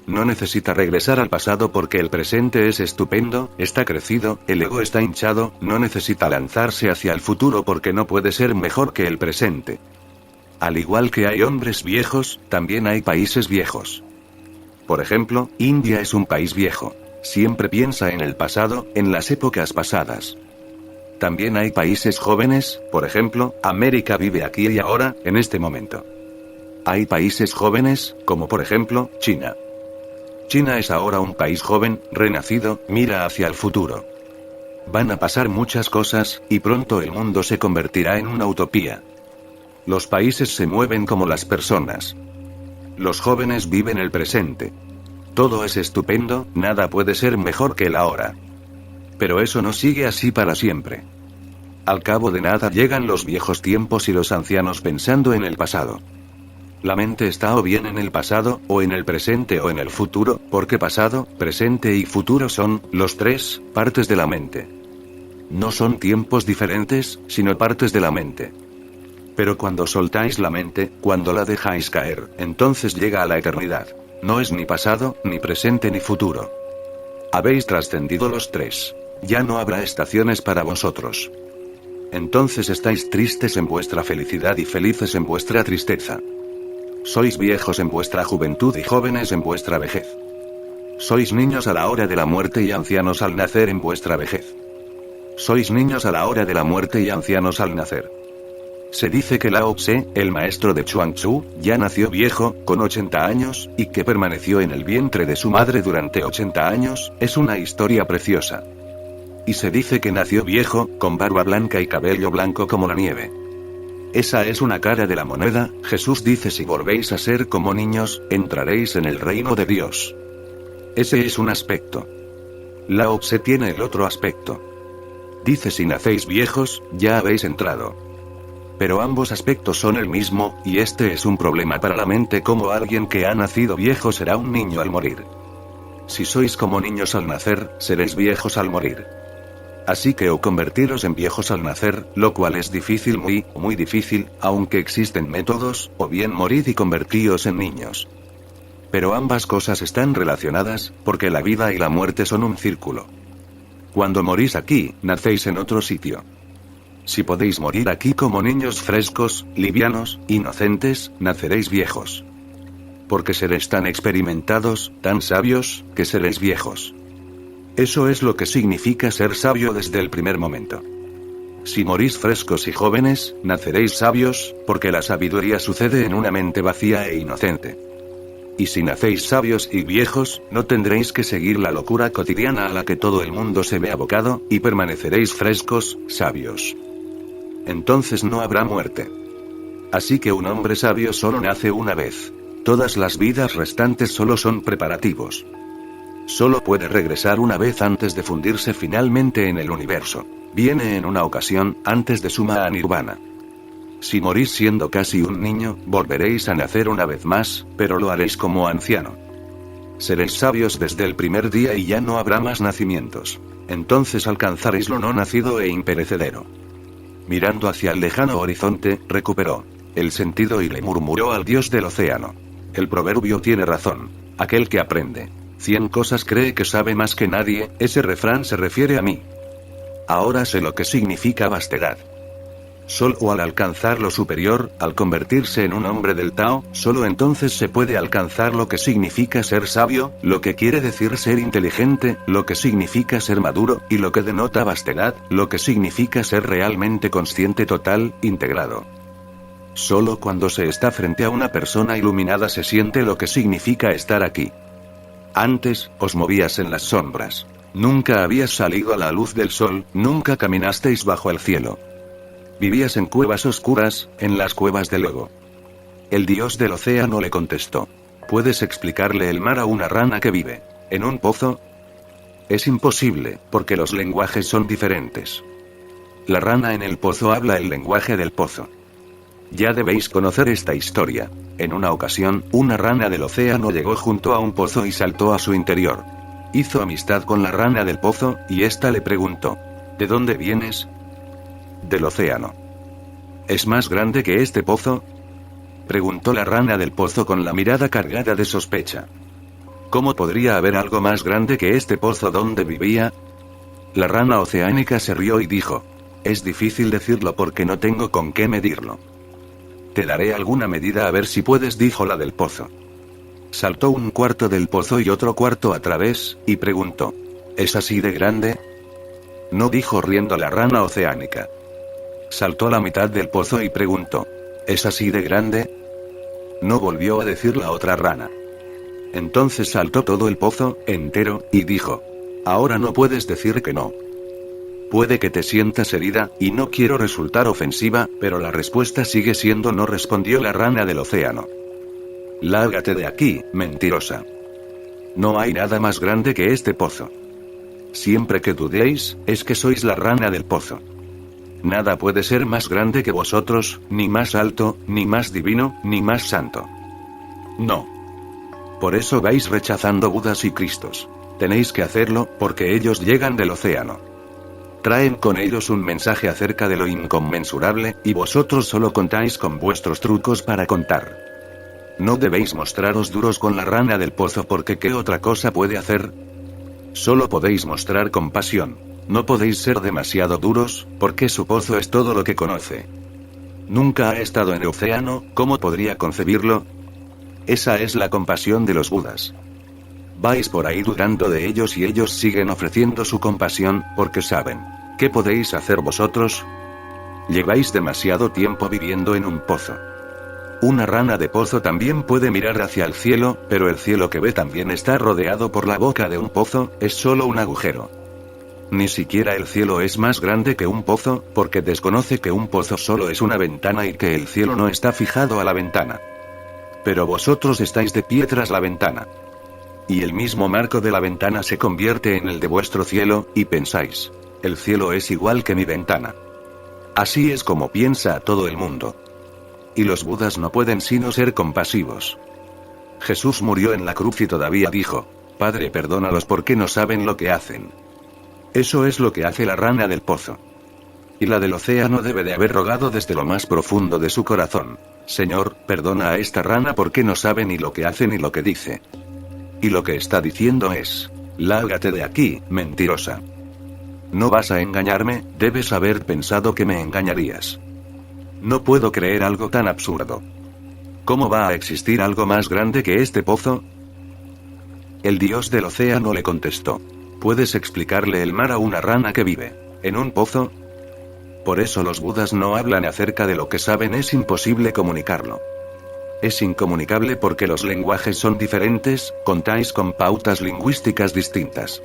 No necesita regresar al pasado porque el presente es estupendo, está crecido, el ego está hinchado, no necesita lanzarse hacia el futuro porque no puede ser mejor que el presente. Al igual que hay hombres viejos, también hay países viejos. Por ejemplo, India es un país viejo. Siempre piensa en el pasado, en las épocas pasadas. También hay países jóvenes, por ejemplo, América vive aquí y ahora, en este momento. Hay países jóvenes, como por ejemplo, China. China es ahora un país joven, renacido, mira hacia el futuro. Van a pasar muchas cosas, y pronto el mundo se convertirá en una utopía. Los países se mueven como las personas. Los jóvenes viven el presente. Todo es estupendo, nada puede ser mejor que el ahora. Pero eso no sigue así para siempre. Al cabo de nada llegan los viejos tiempos y los ancianos pensando en el pasado. La mente está o bien en el pasado, o en el presente o en el futuro, porque pasado, presente y futuro son, los tres, partes de la mente. No son tiempos diferentes, sino partes de la mente. Pero cuando soltáis la mente, cuando la dejáis caer, entonces llega a la eternidad. No es ni pasado, ni presente ni futuro. Habéis trascendido los tres. Ya no habrá estaciones para vosotros. Entonces estáis tristes en vuestra felicidad y felices en vuestra tristeza. Sois viejos en vuestra juventud y jóvenes en vuestra vejez. Sois niños a la hora de la muerte y ancianos al nacer en vuestra vejez. Sois niños a la hora de la muerte y ancianos al nacer. Se dice que Lao Tse, el maestro de Chuang Tzu, ya nació viejo, con 80 años, y que permaneció en el vientre de su madre durante 80 años, es una historia preciosa. Y se dice que nació viejo, con barba blanca y cabello blanco como la nieve. Esa es una cara de la moneda. Jesús dice: si volvéis a ser como niños, entraréis en el reino de Dios. Ese es un aspecto. Lao Tse tiene el otro aspecto. Dice: si nacéis viejos, ya habéis entrado. Pero ambos aspectos son el mismo, y este es un problema para la mente. Como alguien que ha nacido viejo será un niño al morir. Si sois como niños al nacer, seréis viejos al morir. Así que o convertiros en viejos al nacer, lo cual es difícil, muy difícil, aunque existen métodos, o bien morid y convertíos en niños. Pero ambas cosas están relacionadas, porque la vida y la muerte son un círculo. Cuando morís aquí, nacéis en otro sitio. Si podéis morir aquí como niños frescos, livianos, inocentes, naceréis viejos. Porque seréis tan experimentados, tan sabios, que seréis viejos. Eso es lo que significa ser sabio desde el primer momento. Si morís frescos y jóvenes, naceréis sabios, porque la sabiduría sucede en una mente vacía e inocente. Y si nacéis sabios y viejos, no tendréis que seguir la locura cotidiana a la que todo el mundo se ve abocado, y permaneceréis frescos, sabios. Entonces no habrá muerte. Así que un hombre sabio solo nace una vez. Todas las vidas restantes solo son preparativos. Solo puede regresar una vez antes de fundirse finalmente en el universo. Viene en una ocasión, antes de Suma a Nirvana. Si morís siendo casi un niño, volveréis a nacer una vez más, pero lo haréis como anciano. Seréis sabios desde el primer día y ya no habrá más nacimientos. Entonces alcanzaréis lo no nacido e imperecedero. Mirando hacia el lejano horizonte, recuperó el sentido y le murmuró al dios del océano: el proverbio tiene razón. Aquel que aprende 100 cosas cree que sabe más que nadie. Ese refrán se refiere a mí. Ahora sé lo que significa vastedad. Solo al alcanzar lo superior, al convertirse en un hombre del Tao, solo entonces se puede alcanzar lo que significa ser sabio, lo que quiere decir ser inteligente, lo que significa ser maduro, y lo que denota vastedad, lo que significa ser realmente consciente total, integrado. Solo cuando se está frente a una persona iluminada se siente lo que significa estar aquí. Antes, os movías en las sombras. Nunca habías salido a la luz del sol, nunca caminasteis bajo el cielo. Vivías en cuevas oscuras, en las cuevas del ego. El dios del océano le contestó: ¿puedes explicarle el mar a una rana que vive en un pozo? Es imposible, porque los lenguajes son diferentes. La rana en el pozo habla el lenguaje del pozo. Ya debéis conocer esta historia. En una ocasión, una rana del océano llegó junto a un pozo y saltó a su interior. Hizo amistad con la rana del pozo, y ésta le preguntó: ¿de dónde vienes? Del océano. ¿Es más grande que este pozo? Preguntó la rana del pozo con la mirada cargada de sospecha. ¿Cómo podría haber algo más grande que este pozo donde vivía? La rana oceánica se rió y dijo: es difícil decirlo porque no tengo con qué medirlo. Te daré alguna medida a ver si puedes, dijo la del pozo. Saltó un cuarto del pozo y otro cuarto a través, y preguntó: ¿es así de grande? No, dijo riendo la rana oceánica. Saltó la mitad del pozo y preguntó: ¿es así de grande? No, volvió a decir la otra rana. Entonces saltó todo el pozo, entero, y dijo: ahora no puedes decir que no. Puede que te sientas herida, y no quiero resultar ofensiva, pero la respuesta sigue siendo no, respondió la rana del océano. Lárgate de aquí, mentirosa. No hay nada más grande que este pozo. Siempre que dudéis, es que sois la rana del pozo. Nada puede ser más grande que vosotros, ni más alto, ni más divino, ni más santo. No. Por eso vais rechazando Budas y Cristos. Tenéis que hacerlo, porque ellos llegan del océano. Traen con ellos un mensaje acerca de lo inconmensurable, y vosotros solo contáis con vuestros trucos para contar. No debéis mostraros duros con la rana del pozo, porque ¿qué otra cosa puede hacer? Solo podéis mostrar compasión. No podéis ser demasiado duros, porque su pozo es todo lo que conoce. Nunca ha estado en el océano, ¿cómo podría concebirlo? Esa es la compasión de los Budas. Vais por ahí dudando de ellos y ellos siguen ofreciendo su compasión, porque saben. ¿Qué podéis hacer vosotros? Lleváis demasiado tiempo viviendo en un pozo. Una rana de pozo también puede mirar hacia el cielo, pero el cielo que ve también está rodeado por la boca de un pozo, es solo un agujero. Ni siquiera el cielo es más grande que un pozo, porque desconoce que un pozo solo es una ventana y que el cielo no está fijado a la ventana. Pero vosotros estáis de pie tras la ventana. Y el mismo marco de la ventana se convierte en el de vuestro cielo, y pensáis: el cielo es igual que mi ventana. Así es como piensa todo el mundo. Y los Budas no pueden sino ser compasivos. Jesús murió en la cruz y todavía dijo: Padre, perdónalos porque no saben lo que hacen. Eso es lo que hace la rana del pozo. Y la del océano debe de haber rogado desde lo más profundo de su corazón: Señor, perdona a esta rana porque no sabe ni lo que hace ni lo que dice. Y lo que está diciendo es: lárgate de aquí, mentirosa. No vas a engañarme, debes haber pensado que me engañarías. No puedo creer algo tan absurdo. ¿Cómo va a existir algo más grande que este pozo? El dios del océano le contestó: ¿puedes explicarle el mar a una rana que vive en un pozo? Por eso los Budas no hablan acerca de lo que saben, es imposible comunicarlo. Es incomunicable porque los lenguajes son diferentes, contáis con pautas lingüísticas distintas.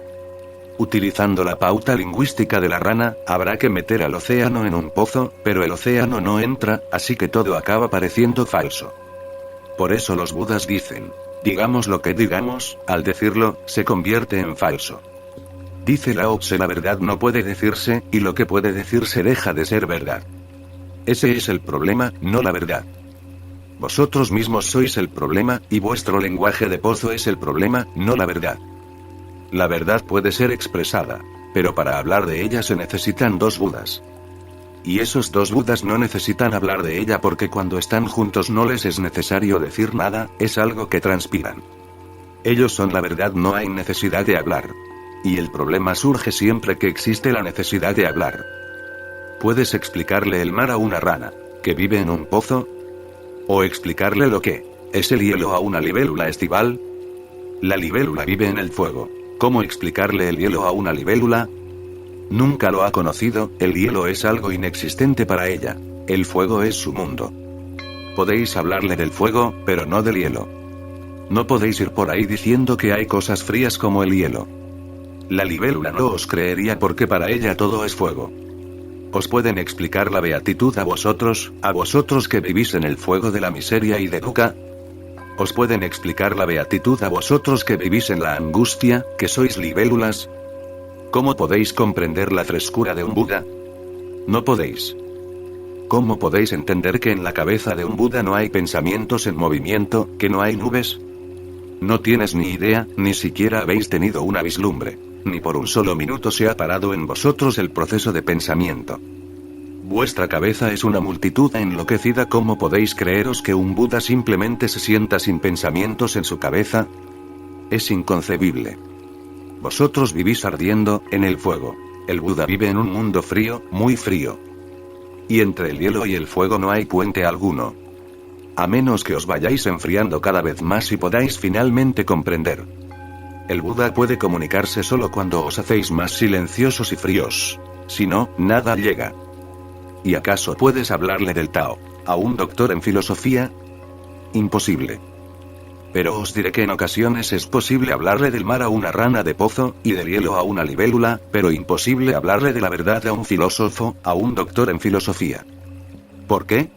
Utilizando la pauta lingüística de la rana, habrá que meter al océano en un pozo, pero el océano no entra, así que todo acaba pareciendo falso. Por eso los Budas dicen: digamos lo que digamos, al decirlo, se convierte en falso. Dice Lao Tse: la verdad no puede decirse, y lo que puede decirse deja de ser verdad. Ese es el problema, no la verdad. Vosotros mismos sois el problema, y vuestro lenguaje de pozo es el problema, no la verdad. La verdad puede ser expresada, pero para hablar de ella se necesitan dos Budas. Y esos dos Budas no necesitan hablar de ella porque cuando están juntos no les es necesario decir nada, es algo que transpiran. Ellos son la verdad, no hay necesidad de hablar. Y el problema surge siempre que existe la necesidad de hablar. ¿Puedes explicarle el mar a una rana que vive en un pozo? ¿O explicarle lo que es el hielo a una libélula estival? La libélula vive en el fuego. ¿Cómo explicarle el hielo a una libélula? Nunca lo ha conocido, el hielo es algo inexistente para ella. El fuego es su mundo. Podéis hablarle del fuego, pero no del hielo. No podéis ir por ahí diciendo que hay cosas frías como el hielo. La libélula no os creería porque para ella todo es fuego. ¿Os pueden explicar la beatitud a vosotros que vivís en el fuego de la miseria y de dukkha? ¿Os pueden explicar la beatitud a vosotros que vivís en la angustia, que sois libélulas? ¿Cómo podéis comprender la frescura de un Buda? No podéis. ¿Cómo podéis entender que en la cabeza de un Buda no hay pensamientos en movimiento, que no hay nubes? No tienes ni idea, ni siquiera habéis tenido una vislumbre. Ni por un solo minuto se ha parado en vosotros el proceso de pensamiento. Vuestra cabeza es una multitud enloquecida. ¿Cómo podéis creeros que un Buda simplemente se sienta sin pensamientos en su cabeza? Es inconcebible. Vosotros vivís ardiendo en el fuego. El Buda vive en un mundo frío, muy frío. Y entre el hielo y el fuego no hay puente alguno. A menos que os vayáis enfriando cada vez más y podáis finalmente comprender. El Buda puede comunicarse solo cuando os hacéis más silenciosos y fríos. Si no, nada llega. ¿Y acaso puedes hablarle del Tao a un doctor en filosofía? Imposible. Pero os diré que en ocasiones es posible hablarle del mar a una rana de pozo, y del hielo a una libélula, pero imposible hablarle de la verdad a un filósofo, a un doctor en filosofía. ¿Por qué?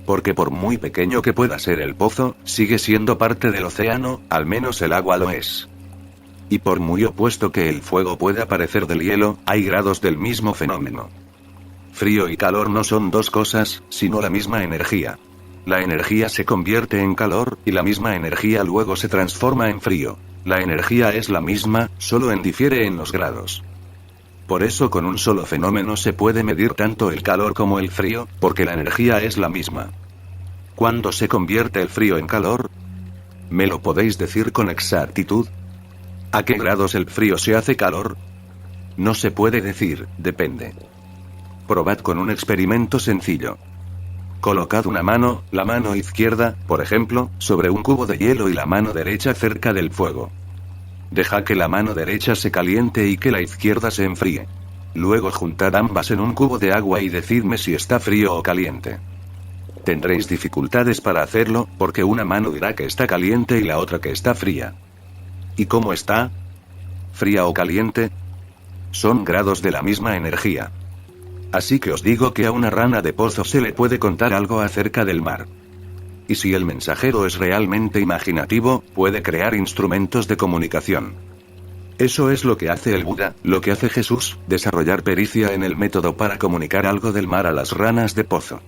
Porque por muy pequeño que pueda ser el pozo, sigue siendo parte del océano, al menos el agua lo es. Y por muy opuesto que el fuego pueda parecer del hielo, hay grados del mismo fenómeno. Frío y calor no son dos cosas, sino la misma energía. La energía se convierte en calor, y la misma energía luego se transforma en frío. La energía es la misma, solo difiere en los grados. Por eso con un solo fenómeno se puede medir tanto el calor como el frío, porque la energía es la misma. ¿Cuándo se convierte el frío en calor? ¿Me lo podéis decir con exactitud? ¿A qué grados el frío se hace calor? No se puede decir, depende. Probad con un experimento sencillo. Colocad una mano, la mano izquierda, por ejemplo, sobre un cubo de hielo y la mano derecha cerca del fuego. Deja que la mano derecha se caliente y que la izquierda se enfríe. Luego juntad ambas en un cubo de agua y decidme si está frío o caliente. Tendréis dificultades para hacerlo, porque una mano dirá que está caliente y la otra que está fría. ¿Y cómo está? ¿Fría o caliente? Son grados de la misma energía. Así que os digo que a una rana de pozo se le puede contar algo acerca del mar. Y si el mensajero es realmente imaginativo, puede crear instrumentos de comunicación. Eso es lo que hace el Buda, lo que hace Jesús, desarrollar pericia en el método para comunicar algo del mar a las ranas de pozo.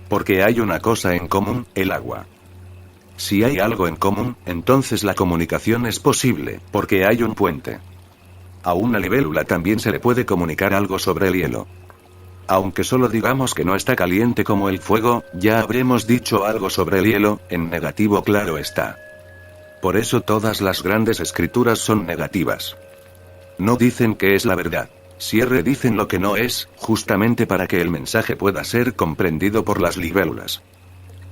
Porque hay una cosa en común, el agua. Si hay algo en común, entonces la comunicación es posible, porque hay un puente. A una libélula también se le puede comunicar algo sobre el hielo. Aunque solo digamos que no está caliente como el fuego, ya habremos dicho algo sobre el hielo, en negativo claro está. Por eso todas las grandes escrituras son negativas. No dicen que es la verdad. Siempre dicen lo que no es, justamente para que el mensaje pueda ser comprendido por las libélulas.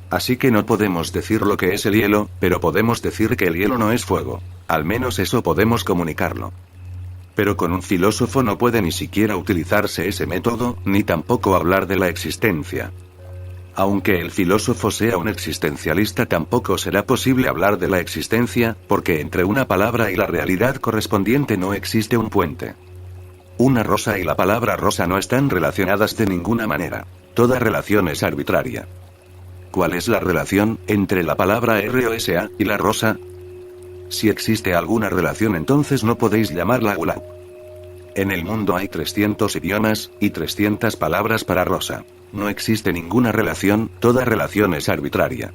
Así que no podemos decir lo que es el hielo, pero podemos decir que el hielo no es fuego. Al menos eso podemos comunicarlo. Pero con un filósofo no puede ni siquiera utilizarse ese método, ni tampoco hablar de la existencia. Aunque el filósofo sea un existencialista, tampoco será posible hablar de la existencia, porque entre una palabra y la realidad correspondiente no existe un puente. Una rosa y la palabra rosa no están relacionadas de ninguna manera. Toda relación es arbitraria. ¿Cuál es la relación entre la palabra rosa y la rosa? Si existe alguna relación, entonces no podéis llamarla gulag. En el mundo hay 300 idiomas, y 300 palabras para rosa. No existe ninguna relación, toda relación es arbitraria.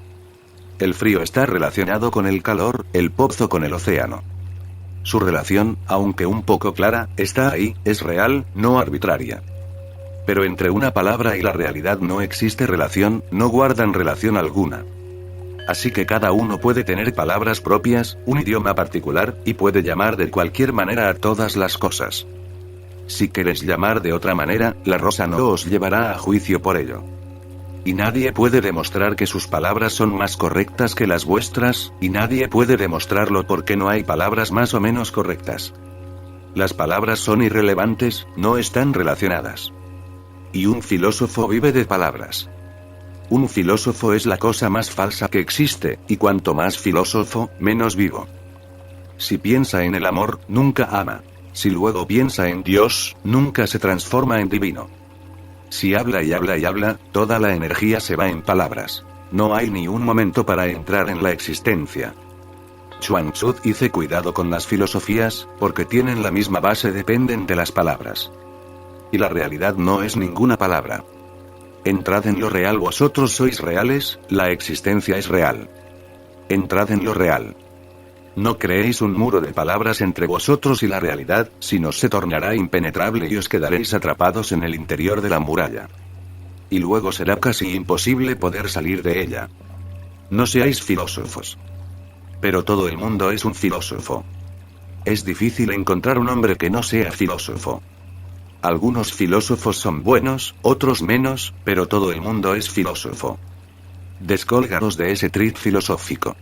El frío está relacionado con el calor, el pozo con el océano. Su relación, aunque un poco clara, está ahí, es real, no arbitraria. Pero entre una palabra y la realidad no existe relación, no guardan relación alguna. Así que cada uno puede tener palabras propias, un idioma particular, y puede llamar de cualquier manera a todas las cosas. Si queréis llamar de otra manera, la rosa no os llevará a juicio por ello. Y nadie puede demostrar que sus palabras son más correctas que las vuestras, y nadie puede demostrarlo porque no hay palabras más o menos correctas. Las palabras son irrelevantes, no están relacionadas. Y un filósofo vive de palabras. Un filósofo es la cosa más falsa que existe, y cuanto más filósofo, menos vivo. Si piensa en el amor, nunca ama. Si luego piensa en Dios, nunca se transforma en divino. Si habla y habla y habla, toda la energía se va en palabras. No hay ni un momento para entrar en la existencia. Chuang Tzu dice: cuidado con las filosofías, porque tienen la misma base, dependen de las palabras. Y la realidad no es ninguna palabra. Entrad en lo real, vosotros sois reales, la existencia es real. Entrad en lo real. No creéis un muro de palabras entre vosotros y la realidad, sino se tornará impenetrable y os quedaréis atrapados en el interior de la muralla. Y luego será casi imposible poder salir de ella. No seáis filósofos. Pero todo el mundo es un filósofo. Es difícil encontrar un hombre que no sea filósofo. Algunos filósofos son buenos, otros menos, pero todo el mundo es filósofo. Descolgaros de ese trip filosófico.